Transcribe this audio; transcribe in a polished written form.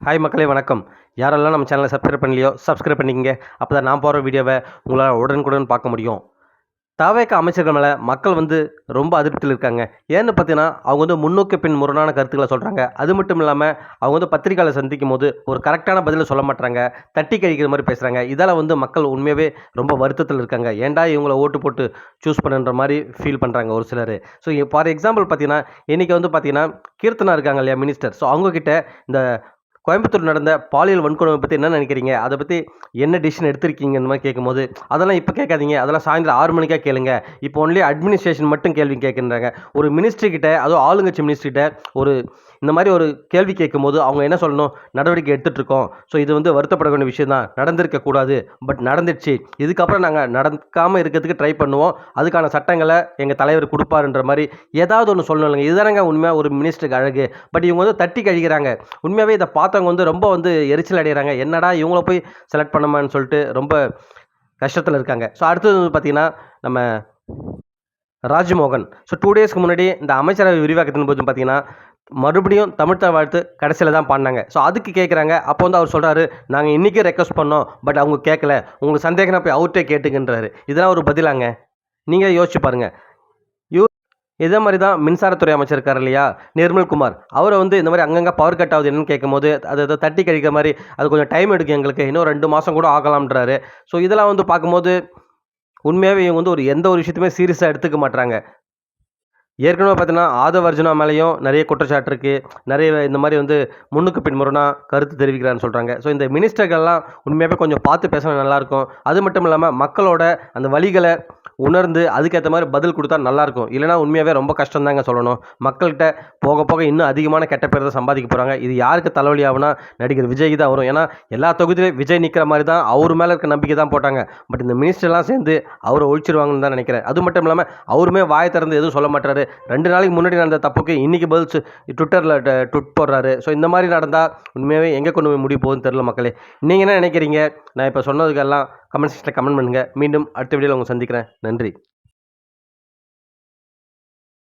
Hi மக்களே வணக்கம். யாரெல்லாம் நம்ம சேனலை சப்ஸ்கிரைப் பண்ணலையோ சப்ஸ்கிரைப் பண்ணிக்கங்க. அப்போ தான் நான் போகிற வீடியோவை உங்களால் உடனுக்குடன் பார்க்க முடியும். தவேக அமைச்சர்கள் மேலே மக்கள் ரொம்ப அதிருப்தியில் இருக்காங்க. ஏன்னு பார்த்தீங்கன்னா அவங்க முன்னோக்கு பின் முரணான கருத்துக்களை சொல்கிறாங்க. அது மட்டும் இல்லாமல் அவங்க பத்திரிகையாளர் சந்திக்கும் போது ஒரு கரெக்டான பதிலை சொல்ல மாட்டாங்க, தட்டி கழிக்கிற மாதிரி பேசுகிறாங்க. இதால் மக்கள் உண்மையாகவே ரொம்ப வருத்தத்தில் இருக்காங்க. ஏன்டா இவங்களை ஓட்டு போட்டு சூஸ் பண்ணுன்ற மாதிரி ஃபீல் பண்ணுறாங்க ஒரு சிலர். ஸோ ஃபார் எக்ஸாம்பிள் பார்த்தீங்கன்னா இன்றைக்கி பார்த்தீங்கன்னா கீர்த்தனா இருக்காங்க இல்லையா மினிஸ்டர். ஸோ அவங்கக்கிட்ட இந்த கோயம்புத்தூர் நடந்த பாலியல் வன்கொடுமை பற்றி என்ன நினைக்கிறீங்க, அதை பற்றி என்ன டிசிஷன் எடுத்திருக்கீங்க இந்த மாதிரி கேட்கும்போது, அதெல்லாம் இப்போ கேட்காதீங்க, அதெல்லாம் சாயந்தரம் 6 மணிக்காக கேளுங்க, இப்போ ஒன்லி அட்மினிஸ்ட்ரேஷன் மட்டும் கேள்வி கேட்குறாங்க. ஒரு மினிஸ்ட்ரிக்கிட்ட, அதுவும் ஆளுங்கட்சி மினிஸ்ட்ரிகிட்ட ஒரு இந்த மாதிரி ஒரு கேள்வி கேட்கும்போது அவங்க என்ன சொல்லணும், நடவடிக்கை எடுத்துகிட்ருக்கோம். ஸோ இது வருத்தப்பட வேண்டிய விஷயம் தான், நடந்திருக்கக்கூடாது, பட் நடந்துடுச்சு, இதுக்கப்புறம் நாங்கள் நடக்காமல் இருக்கிறதுக்கு ட்ரை பண்ணுவோம், அதுக்கான சட்டங்களை எங்கள் தலைவர் கொடுப்பாருன்ற மாதிரி ஏதாவது ஒன்று சொல்லணும் இல்லைங்க. இதுதானங்க உண்மையாக ஒரு மினிஸ்டருக்கு அழகு. பட் இவங்க தட்டி கழிக்கிறாங்க. உண்மையாகவே இதை பார்த்தவங்க ரொம்ப எரிச்சல் அடைகிறாங்க. என்னடா இவங்கள போய் செலக்ட் பண்ணமான்னு சொல்லிட்டு ரொம்ப கஷ்டத்தில் இருக்காங்க. ஸோ அடுத்தது பார்த்தீங்கன்னா நம்ம ராஜ்மோகன். ஸோ 2 டேஸ்க்கு முன்னாடி இந்த அமைச்சரவை விரிவாக்கத்தின் போது பார்த்தீங்கன்னா மறுபடியும் தமிழ்த்தாய் வாழ்த்து கடைசியில் தான் பாடினாங்க. ஸோ அதுக்கு கேட்குறாங்க. அப்போ அவர் சொல்கிறாரு, நாங்கள் இன்றைக்கே ரெக்வஸ்ட் பண்ணோம், பட் அவங்க கேட்கல, உங்களுக்கு சந்தேகம்னா போய் அவர்கிட்டே கேட்டுக்கின்றாரு. இதெல்லாம் ஒரு பதிலாங்க? நீங்கள் யோசிச்சு பாருங்கள். இதே மாதிரி தான் மின்சாரத்துறை அமைச்சர் இருக்கார் இல்லையா, நிர்மல்குமார். அவரை இந்த மாதிரி அங்கங்கே பவர் கட் ஆகுது என்னன்னு கேட்கும்போது, அதை தட்டி கழிக்கிற மாதிரி, அது கொஞ்சம் டைம் எடுக்கும் எங்களுக்கு, இன்னும் 2 மாதம் கூட ஆகலாம்ன்றாரு. ஸோ இதெல்லாம் பார்க்கும்போது உண்மையாகவே இவங்க ஒரு எந்த ஒரு விஷயத்தையுமே சீரியஸாக எடுத்துக்க மாட்டாங்க. ஏற்கனவே பார்த்தீங்கன்னா ஆதவ் அர்ஜுனா மேலேயும் நிறைய குற்றச்சாட்டு இருக்குது. நிறைய இந்த மாதிரி முன்னுக்கு பின் முரணாக கருத்து தெரிவிக்கிறான்னு சொல்கிறாங்க. ஸோ இந்த மினிஸ்டர்கள்லாம் உண்மையாகவே கொஞ்சம் பார்த்து பேசினா நல்லாயிருக்கும். அது மட்டும் இல்லாமல் மக்களோட அந்த வழிகளை உணர்ந்து அதுக்கேற்ற மாதிரி பதில் கொடுத்தா நல்லாயிருக்கும். இல்லைனா உண்மையாகவே ரொம்ப கஷ்டம் தாங்க சொல்லணும். மக்கள்கிட்ட போக போக இன்னும் அதிகமான கெட்ட பேர் தான் சம்பாதிக்க போகிறாங்க. இது யாருக்கு தலைவலி ஆகுனா நடிகர் விஜய்க்கு தான் வரும். ஏன்னா எல்லா தொகுதியிலையும் விஜய் நிற்கிற மாதிரி தான் அவர் மேலே இருக்க நம்பிக்கை தான் போட்டாங்க. பட் இந்த மினிஸ்டர்லாம் சேர்ந்து அவரை ஒழிச்சிருவாங்கன்னு தான் நினைக்கிறேன். அது மட்டும் இல்லாமல் அவருமே வாயை திறந்து எதுவும் சொல்ல மாட்டாரு. 2 நாளைக்கு முன்னாடி நடந்த தப்புக்கு இன்றைக்கி பதில் ட்விட்டரில் ட்விட் போடுறாரு. ஸோ இந்த மாதிரி நடந்தால் உண்மையாகவே எங்கே கொண்டு போய் முடிய போகுதுன்னு தெரியல மக்களே. நீங்கள் என்ன நினைக்கிறீங்க? நான் இப்போ சொன்னதுக்கெல்லாம் கமெண்ட் செக்ஷனில் கமெண்ட் பண்ணுங்கள். மீண்டும் அடுத்த வீடியோவில் உங்களை சந்திக்கிறேன். நன்றி.